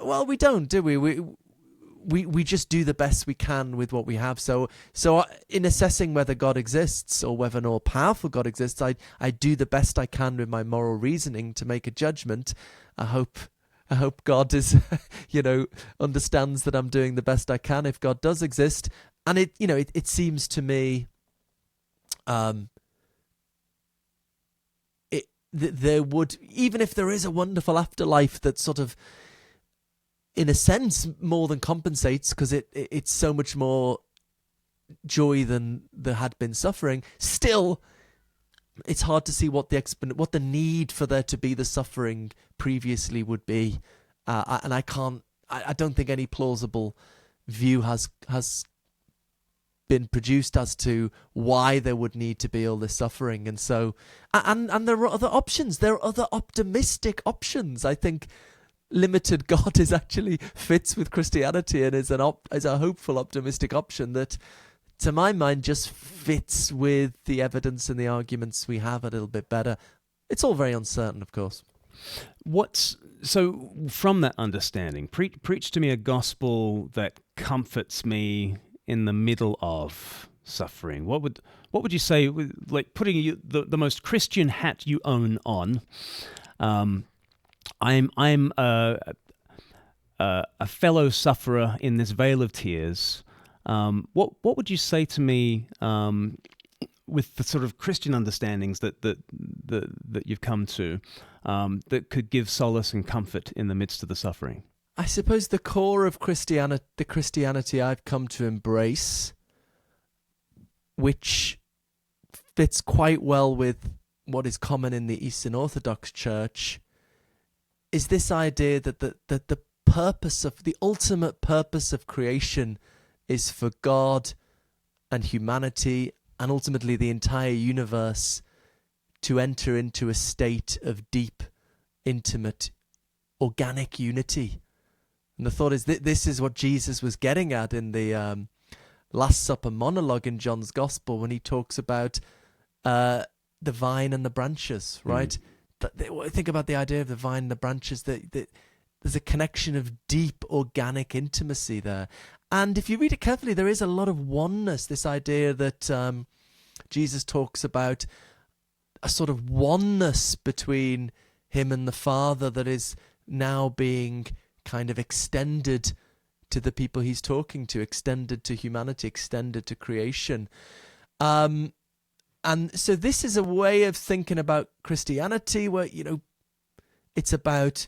Well, we don't, do we? We just do the best we can with what we have. So in assessing whether God exists or whether an all-powerful God exists, I do the best I can with my moral reasoning to make a judgment. I hope God is, understands that I'm doing the best I can if God does exist. And it seems to me, there would, even if there is a wonderful afterlife that sort of, in a sense, more than compensates, because it's so much more joy than there had been suffering. Still, it's hard to see what the need for there to be the suffering previously would be, and I don't think any plausible view has been produced as to why there would need to be all this suffering. And so, and there are other options. There are other optimistic options. I think limited God is actually fits with Christianity and is a hopeful, optimistic option that, to my mind, just fits with the evidence and the arguments we have a little bit better. It's all very uncertain, of course. So from that understanding, preach to me a gospel that comforts me in the middle of suffering. What would you say, like putting the most Christian hat you own on? I'm a fellow sufferer in this vale of tears. What would you say to me with the sort of Christian understandings that you've come to, that could give solace and comfort in the midst of the suffering? I suppose the core of the Christianity I've come to embrace, which fits quite well with what is common in the Eastern Orthodox Church, is this idea that the ultimate purpose of creation is for God and humanity and ultimately the entire universe to enter into a state of deep, intimate, organic unity. And the thought is that this is what Jesus was getting at in the Last Supper monologue in John's Gospel when he talks about the vine and the branches, right? Think about the idea of the vine and the branches, that there's a connection of deep organic intimacy there. And if you read it carefully, there is a lot of oneness, this idea that Jesus talks about a sort of oneness between him and the Father that is now being kind of extended to the people he's talking to, extended to humanity, extended to creation. And so this is a way of thinking about Christianity where, it's about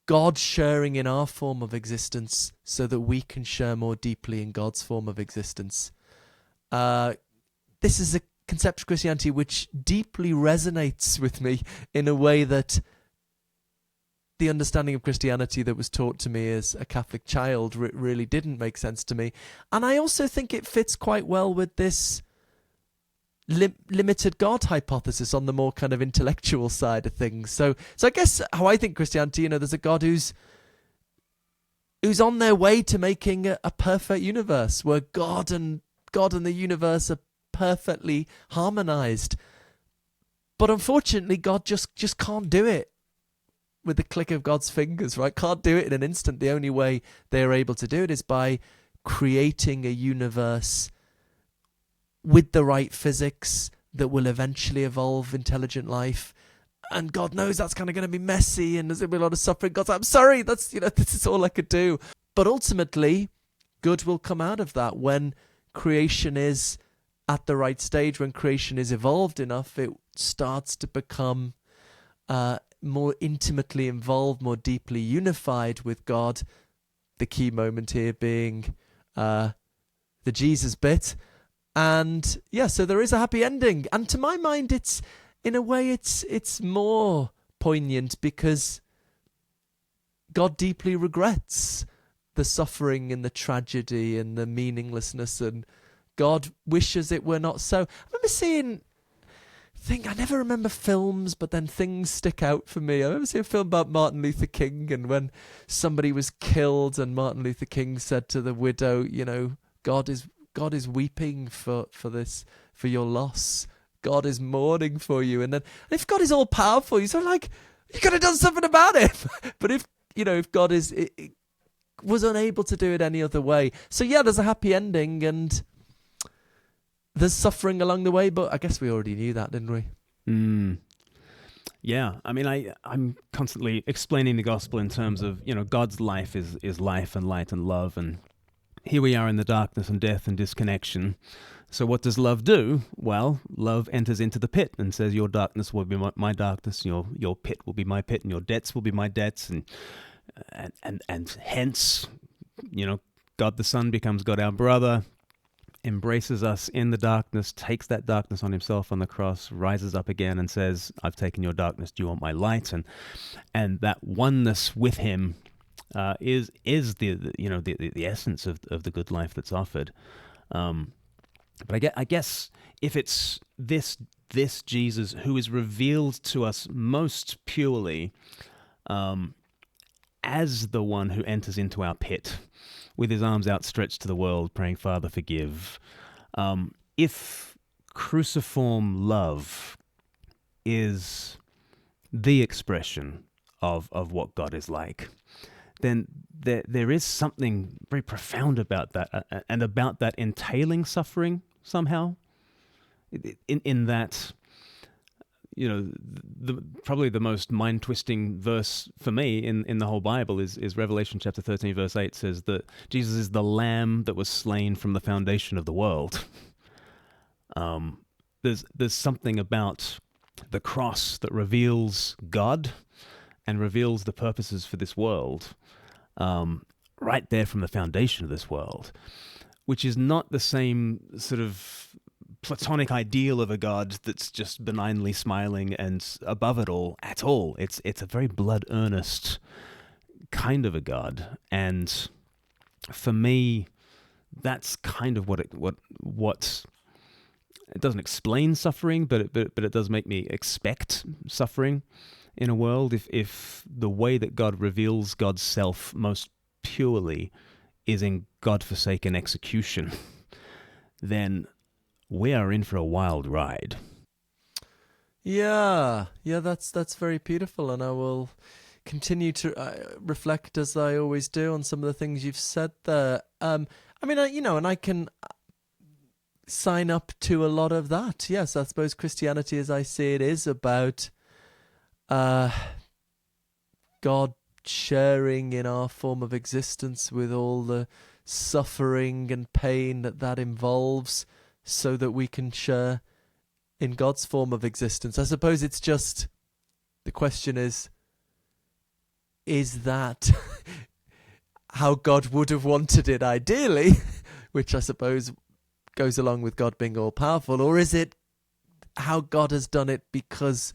God sharing in our form of existence so that we can share more deeply in God's form of existence. This is a concept of Christianity which deeply resonates with me in a way that the understanding of Christianity that was taught to me as a Catholic child really didn't make sense to me. And I also think it fits quite well with this limited God hypothesis on the more kind of intellectual side of things. So I guess how I think Christianity, there's a God who's on their way to making a perfect universe where God and the universe are perfectly harmonized. But unfortunately, God just can't do it with the click of God's fingers, right? Can't do it in an instant. The only way they're able to do it is by creating a universe with the right physics that will eventually evolve intelligent life. And God knows that's kind of going to be messy and there's going to be a lot of suffering. God's like, I'm sorry, this is all I could do. But ultimately, good will come out of that when creation is at the right stage, when creation is evolved enough, it starts to become more intimately involved, more deeply unified with God. The key moment here being the Jesus bit. And yeah, so there is a happy ending. And to my mind, it's in a way, it's more poignant because God deeply regrets the suffering and the tragedy and the meaninglessness, and God wishes it were not so. I remember I never remember films, but then things stick out for me. I remember seeing a film about Martin Luther King, and when somebody was killed and Martin Luther King said to the widow, God is weeping for your loss. God is mourning for you. And then if God is all powerful, you're sort of like, you could have done something about it. But if God was unable to do it any other way. So yeah, there's a happy ending and there's suffering along the way, but I guess we already knew that, didn't we? Yeah, I mean, I'm constantly explaining the gospel in terms of, God's life is life and light and love, and here we are in the darkness and death and disconnection. So what does love do? Well, love enters into the pit and says, your darkness will be my darkness, your pit will be my pit, and your debts will be my debts, and hence, God the Son becomes God our brother, embraces us in the darkness, takes that darkness on himself on the cross, rises up again and says, I've taken your darkness, do you want my light? And that oneness with him is the essence of the good life that's offered. But I guess if it's this Jesus who is revealed to us most purely as the one who enters into our pit with his arms outstretched to the world, praying, Father, forgive. If cruciform love is the expression of what God is like, then there is something very profound about that, and about that entailing suffering somehow. In that, probably the most mind-twisting verse for me in the whole Bible is Revelation chapter 13, verse 8 says that Jesus is the Lamb that was slain from the foundation of the world. There's something about the cross that reveals God and reveals the purposes for this world, right there from the foundation of this world, which is not the same sort of Platonic ideal of a God that's just benignly smiling and above it all at all. It's a very blood earnest kind of a God, and for me, that's kind of what it doesn't explain suffering, but it does make me expect suffering in a world. If the way that God reveals God's self most purely is in God-forsaken execution, then we are in for a wild ride. Yeah, that's very beautiful, and I will continue to reflect as I always do on some of the things you've said there. I mean, and I can sign up to a lot of that. Yes, I suppose Christianity, as I see it, is about God sharing in our form of existence with all the suffering and pain that involves, so that we can share in God's form of existence. I suppose it's just, the question is that how God would have wanted it ideally, which I suppose goes along with God being all-powerful, or is it how God has done it because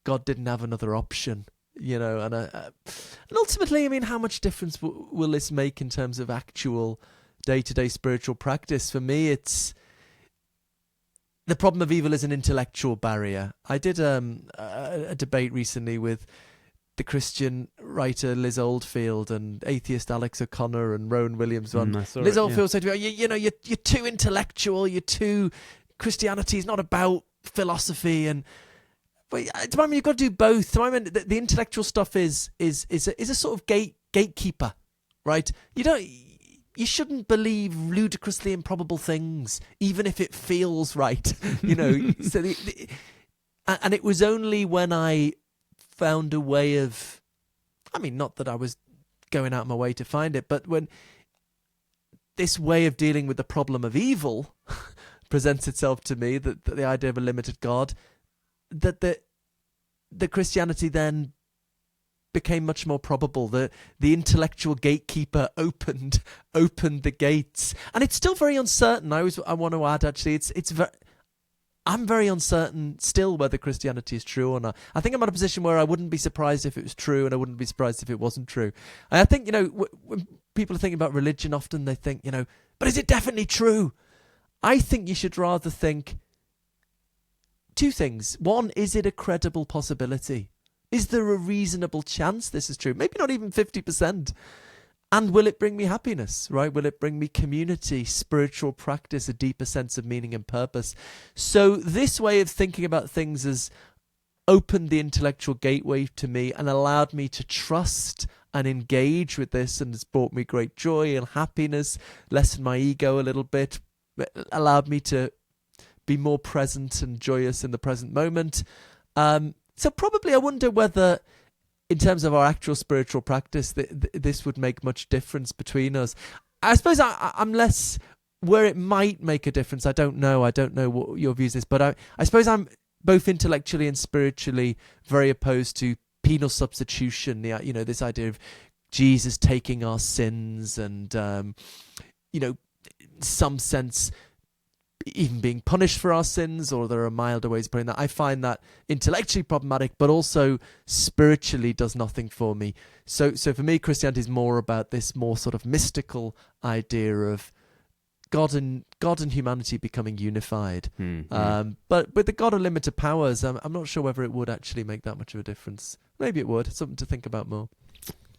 God didn't have another option? And ultimately, I mean, how much difference will this make in terms of actual day-to-day spiritual practice? For me, it's the problem of evil is an intellectual barrier. I did a debate recently with the Christian writer Liz Oldfield and atheist Alex O'Connor and Rowan Williams. Liz Oldfield said to me, you're too intellectual, Christianity is not about philosophy, and to my mind, you've got to do both. To my mind, the intellectual stuff is a sort of gatekeeper, right? You shouldn't believe ludicrously improbable things, even if it feels right. So and it was only when I found a way of, I mean, not that I was going out of my way to find it, but when this way of dealing with the problem of evil presents itself to me, that the idea of a limited God, that the Christianity then became much more probable. The intellectual gatekeeper opened the gates, and it's still very uncertain. I want to add, actually, I'm very uncertain still whether Christianity is true or not. I think I'm at a position where I wouldn't be surprised if it was true, and I wouldn't be surprised if it wasn't true. And I think, when people are thinking about religion, often they think, but is it definitely true? I think you should rather think two things. One, is it a credible possibility? Is there a reasonable chance this is true? Maybe not even 50%. And will it bring me happiness, right? Will it bring me community, spiritual practice, a deeper sense of meaning and purpose? So this way of thinking about things has opened the intellectual gateway to me and allowed me to trust and engage with this, and has brought me great joy and happiness, lessened my ego a little bit, allowed me to be more present and joyous in the present moment. So probably I wonder whether, in terms of our actual spiritual practice, this would make much difference between us. I suppose I'm less where it might make a difference. I don't know what your views is, but I suppose I'm both intellectually and spiritually very opposed to penal substitution. This idea of Jesus taking our sins and, in some sense, even being punished for our sins, or there are milder ways of putting that. I find that intellectually problematic, but also spiritually does nothing for me. So for me, Christianity is more about this more sort of mystical idea of God and humanity becoming unified. But with the God of limited powers, I'm not sure whether it would actually make that much of a difference. Maybe it would. It's something to think about more.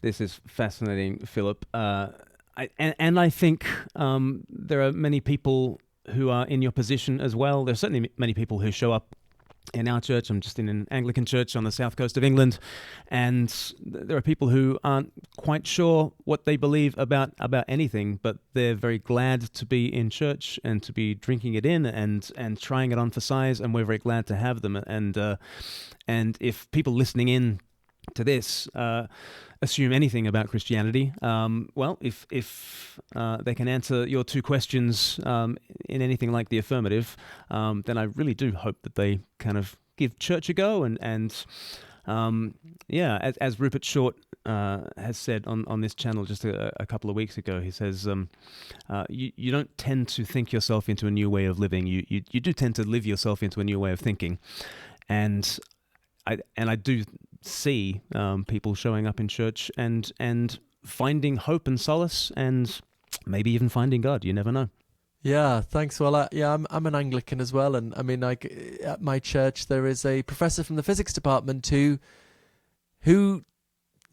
This is fascinating, Philip. I think there are many people who are in your position as well. There's certainly many people who show up in our church. I'm just in an Anglican church on the south coast of England, and there are people who aren't quite sure what they believe about anything, but they're very glad to be in church and to be drinking it in and trying it on for size, and we're very glad to have them. And if people listening in to this assume anything about Christianity, well, if they can answer your two questions in anything like the affirmative, then I really do hope that they kind of give church a go. And as Rupert Short has said on this channel just a couple of weeks ago, he says, you don't tend to think yourself into a new way of living. You do tend to live yourself into a new way of thinking. And I do see people showing up in church and finding hope and solace, and maybe even finding God. You never know. Yeah, thanks. Well, I'm an Anglican as well, and I mean, like at my church, there is a professor from the physics department who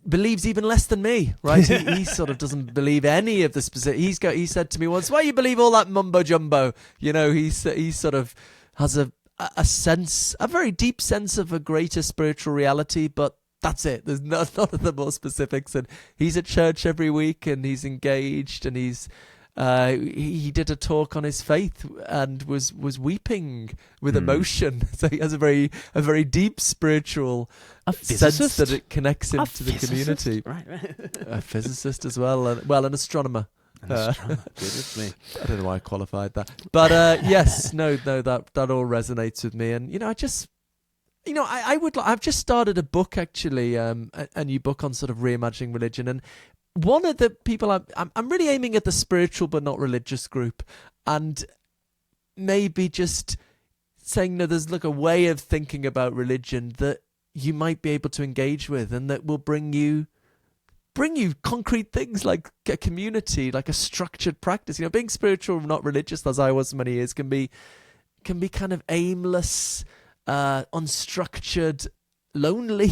believes even less than me. Right? he sort of doesn't believe any of the specific. He said to me once, "Why you believe all that mumbo jumbo?" You know, he sort of has a sense, a very deep sense of a greater spiritual reality, but that's it. There's none of the more specifics. And he's at church every week, and he's engaged, and he did a talk on his faith and was weeping with emotion. So he has a very deep spiritual sense that it connects him to the community. Right. A physicist as well, and an astronomer. Goodness me. I don't know why I qualified that, but yes, no, that all resonates with me. And I've just started a book actually, a new book on sort of reimagining religion, and one of the people I'm really aiming at the spiritual but not religious group, and maybe just saying, no, there's a way of thinking about religion that you might be able to engage with, and that will bring you concrete things like a community, like a structured practice. Being spiritual, not religious, as I was many years, can be kind of aimless, unstructured, lonely.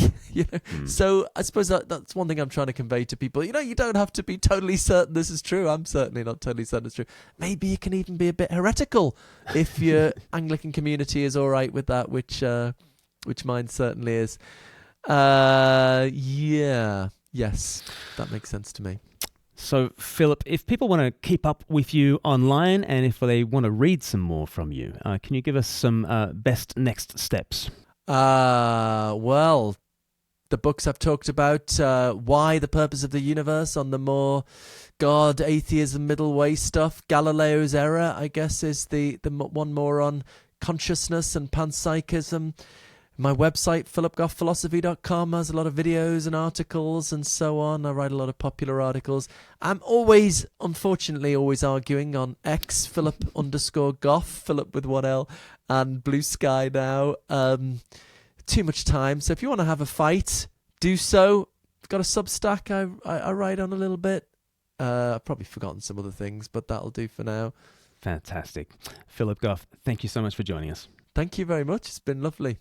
So I suppose that's one thing I'm trying to convey to people. You don't have to be totally certain this is true. I'm certainly not totally certain it's true. Maybe you can even be a bit heretical if your Anglican community is all right with that, which mine certainly is. Yes, that makes sense to me. So, Philip, if people want to keep up with you online, and if they want to read some more from you, can you give us some best next steps? Well, the books I've talked about, Why, the Purpose of the Universe, on the more God, atheism, middle way stuff. Galileo's Error, I guess, is the one more on consciousness and panpsychism. My website, philipgoffphilosophy.com, has a lot of videos and articles and so on. I write a lot of popular articles. I'm unfortunately always arguing on X, Philip_Goff, Philip with one L, and Blue Sky now. Too much time. So if you want to have a fight, do so. I've got a Substack I write on a little bit. I've probably forgotten some other things, but that'll do for now. Fantastic. Philip Goff, thank you so much for joining us. Thank you very much. It's been lovely.